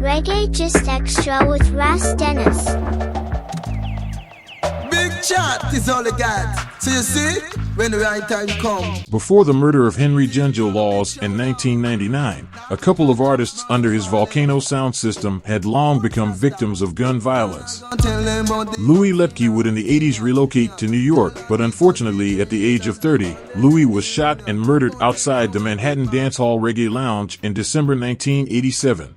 Reggae Just Extra with Ras Dennis. Big chat is all I got. So you see, when the right time comes. Before the murder of Henry Junjo Laws in 1999, a couple of artists under his Volcano sound system had long become victims of gun violence. Louis Lepke would in the 80s relocate to New York, but unfortunately at the age of 30, Louis was shot and murdered outside the Manhattan Dancehall Reggae Lounge in December 1987.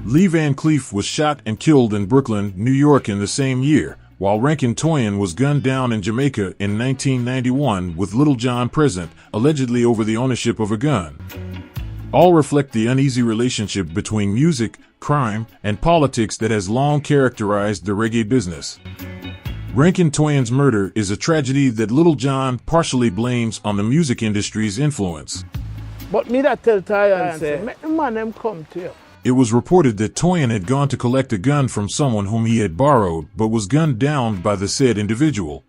Lee Van Cleef was shot and killed in Brooklyn, New York in the same year, while Rankin Toyan was gunned down in Jamaica in 1991 with Little John present, allegedly over the ownership of a gun. All reflect the uneasy relationship between music, crime, and politics that has long characterized the reggae business. Rankin Toyan's murder is a tragedy that Little John partially blames on the music industry's influence. But me that tell Toyan say, make the man them come to you. It was reported that Toyan had gone to collect a gun from someone whom he had borrowed, but was gunned down by the said individual.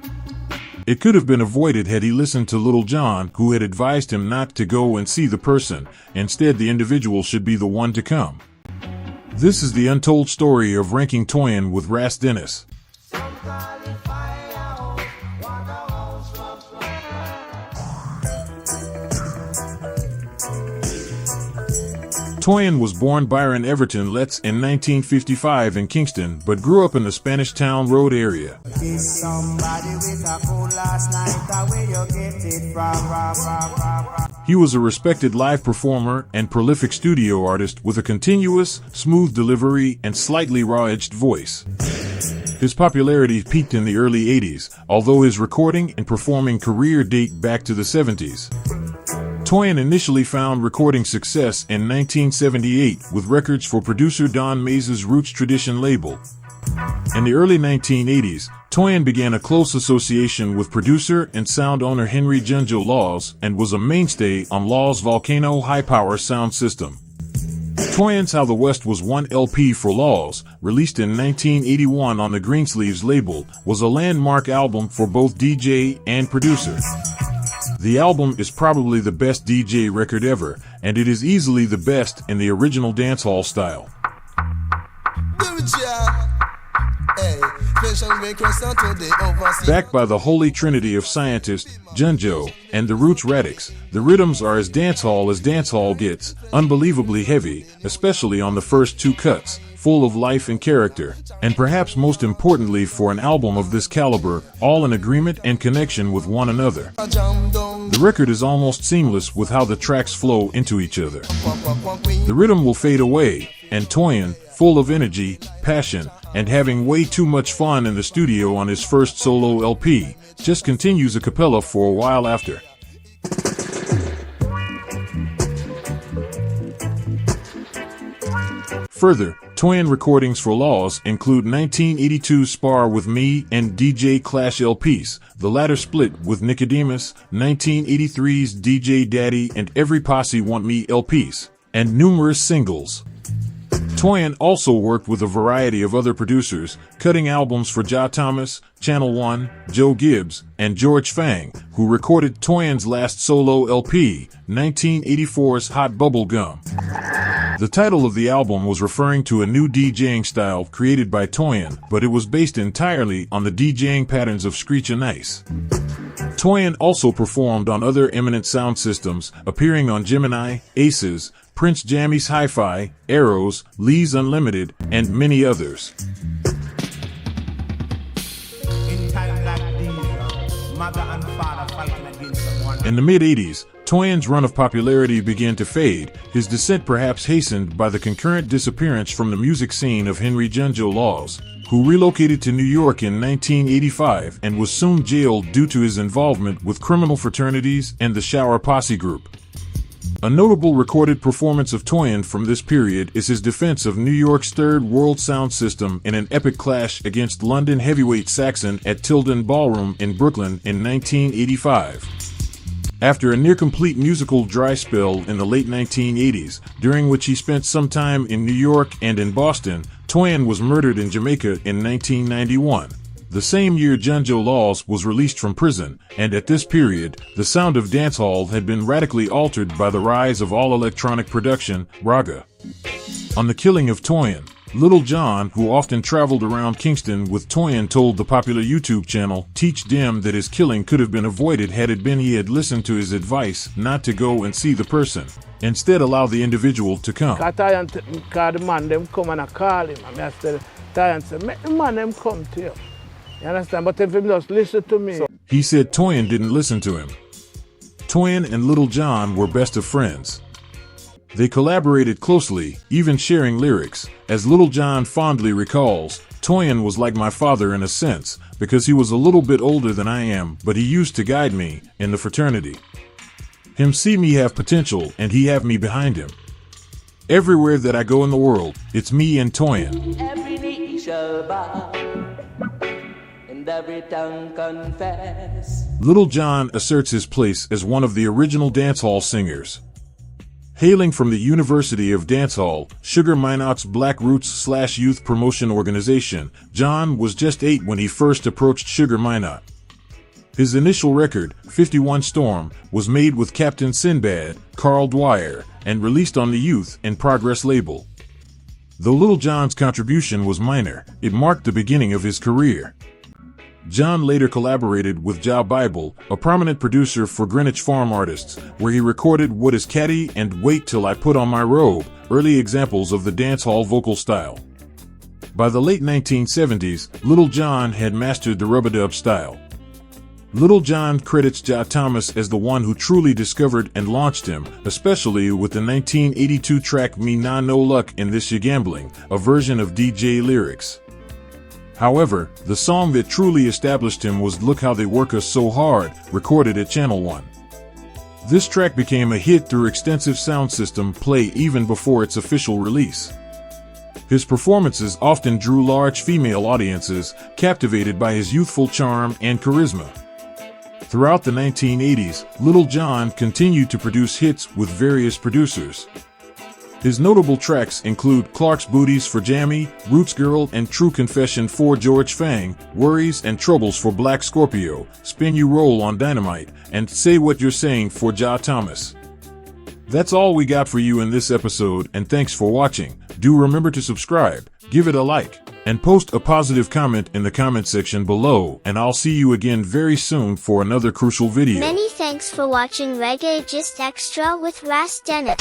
It could have been avoided had he listened to Little John, who had advised him not to go and see the person. Instead, the individual should be the one to come. This is the untold story of Rankin Toyan with Ras Dennis. Toyan was born Byron Everton Letts in 1955 in Kingston, but grew up in the Spanish Town Road area. He was a respected live performer and prolific studio artist with a continuous, smooth delivery and slightly raw-edged voice. His popularity peaked in the early 80s, although his recording and performing career date back to the 70s. Toyan initially found recording success in 1978 with records for producer Don Maze's Roots Tradition label. In the early 1980s, Toyan began a close association with producer and sound owner Henry Junjo Laws and was a mainstay on Laws' Volcano high-power sound system. Toyan's How the West Was One LP for Laws, released in 1981 on the Greensleeves label, was a landmark album for both DJ and producer. The album is probably the best DJ record ever, and it is easily the best in the original dancehall style. Backed by the holy trinity of scientists, Junjo, and the Roots Radix, the rhythms are as dancehall gets, unbelievably heavy, especially on the first two cuts, full of life and character, and perhaps most importantly for an album of this caliber, all in agreement and connection with one another. The record is almost seamless with how the tracks flow into each other. The rhythm will fade away, and Toyan, full of energy, passion, and having way too much fun in the studio on his first solo LP, just continues a cappella for a while after. Further, Toyan recordings for Laws include 1982's Spar with Me and DJ Clash LPs, the latter split with Nicodemus, 1983's DJ Daddy and Every Posse Want Me LPs, and numerous singles. Toyan also worked with a variety of other producers, cutting albums for Ja Thomas, Channel One, Joe Gibbs, and George Fang, who recorded Toyan's last solo LP, 1984's Hot Bubble Gum. The title of the album was referring to a new DJing style created by Toyan, but it was based entirely on the DJing patterns of Screech and Ice. Toyan also performed on other eminent sound systems, appearing on Gemini, Aces, Prince Jammy's Hi-Fi, Arrows, Lee's Unlimited, and many others. In the mid-80s, Toyan's run of popularity began to fade, his descent perhaps hastened by the concurrent disappearance from the music scene of Henry Junjo Laws, who relocated to New York in 1985 and was soon jailed due to his involvement with criminal fraternities and the Shower Posse group. A notable recorded performance of Toyan from this period is his defense of New York's Third World sound system in an epic clash against London heavyweight Saxon at Tilden Ballroom in Brooklyn in 1985. After a near-complete musical dry spell in the late 1980s, during which he spent some time in New York and in Boston, Toyan was murdered in Jamaica in 1991. The same year Junjo Laws was released from prison, and at this period, the sound of dancehall had been radically altered by the rise of all-electronic production, Raga. On the killing of Toyan, Little John, who often traveled around Kingston with Toyan, told the popular YouTube channel Teach Dem that his killing could have been avoided had it been he had listened to his advice not to go and see the person. Instead, allow the individual to come. Toyan called the man, them come and I call him. And I said, Toyan said, make the man them come to you. You understand? But if him just listen to me. He said Toyan didn't listen to him. Toyan and Little John were best of friends. They collaborated closely, even sharing lyrics. As Little John fondly recalls, Toyan was like my father in a sense, because he was a little bit older than I am, but he used to guide me in the fraternity. Him see me have potential, and he have me behind him. Everywhere that I go in the world, it's me and Toyan. Every knee shall bow, and every tongue confess. Little John asserts his place as one of the original dancehall singers. Hailing from the University of Dancehall, Sugar Minot's Black Roots / Youth Promotion Organization, John was just 8 when he first approached Sugar Minot. His initial record, 51 Storm, was made with Captain Sinbad, Carl Dwyer, and released on the Youth in Progress label. Though Little John's contribution was minor, it marked the beginning of his career. John later collaborated with Ja Bible, a prominent producer for Greenwich Farm artists, where he recorded What Is Catty and Wait Till I Put On My Robe, early examples of the dancehall vocal style. By the late 1970s, Little John had mastered the rub-a-dub style. Little John credits Ja Thomas as the one who truly discovered and launched him, especially with the 1982 track Me Nah No Luck in This Ya Gambling, a version of DJ Lyrics. However, the song that truly established him was Look How They Work Us So Hard, recorded at Channel 1. This track became a hit through extensive sound system play even before its official release. His performances often drew large female audiences, captivated by his youthful charm and charisma. Throughout the 1980s, Little John continued to produce hits with various producers. His notable tracks include Clark's Booties for Jammy, Roots Girl and True Confession for George Fang, Worries and Troubles for Black Scorpio, Spin You Roll on Dynamite, and Say What You're Saying for Ja Thomas. That's all we got for you in this episode, and thanks for watching. Do remember to subscribe, give it a like, and post a positive comment in the comment section below, and I'll see you again very soon for another crucial video. Many thanks for watching Reggae Just Extra with Ras Dennis.